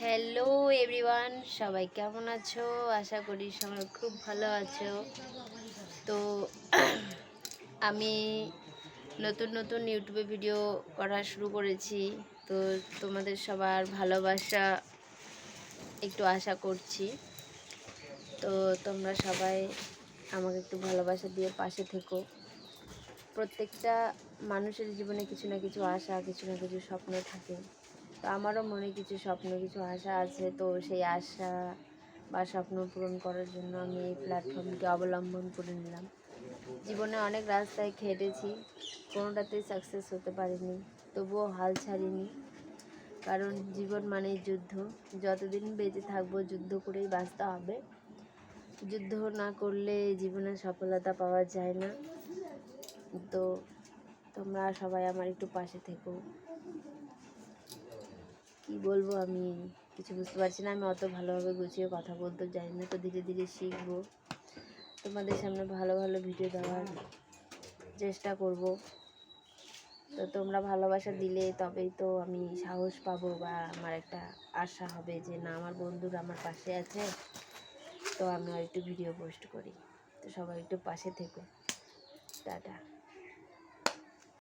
Hello everyone, সবাই কেমন আছো? আশা করি সবাই খুব ভালো আছো। তো আমি নতুন নতুন ইউটিউবে ভিডিও করা শুরু করেছি। তো তোমাদের সবার ভালোবাসা একটু আশা করছি। তো তোমরা সবাই আমাকে একটু ভালোবাসা দিয়ে পাশে থেকো। প্রত্যেকটা মানুষের জীবনে কিছু না কিছু আশা, কিছু না কিছু স্বপ্ন থাকে। তো আমারও মনে কিছু স্বপ্ন, কিছু আশা আছে। তো সেই আশা বা স্বপ্ন পূরণ করার জন্য আমি এই প্ল্যাটফর্মকে অবলম্বন করে নিলাম। জীবনে অনেক রাস্তায় খেটেছি, কোনোটাতেই সাকসেস হতে পারিনি, তবুও হাল ছাড়িনি। কারণ জীবন মানেই যুদ্ধ। যতদিন বেঁচে থাকবো যুদ্ধ করেই বাঁচতে হবে। যুদ্ধ না করলে জীবনে সফলতা পাওয়া যায় না। তো তোমরা সবাই আমার একটু পাশে থেকো। কি বলবো, আমি কিছু বুঝতে পারছি না। আমি অত ভালোভাবে গুছিয়ে কথা বলতে জানি না। তো ধীরে ধীরে শিখবো, তোমাদের সামনে ভালো ভালো ভিডিও দেওয়ার চেষ্টা করব। তো তোমরা ভালোবাসা দিলে তবেই তো আমি সাহস পাবো, বা আমার একটা আশা হবে যে না, আমার বন্ধুরা আমার পাশে আছে, তো আমি আর একটু ভিডিও পোস্ট করি। তো সবাই একটু পাশে থেকো। টাটা।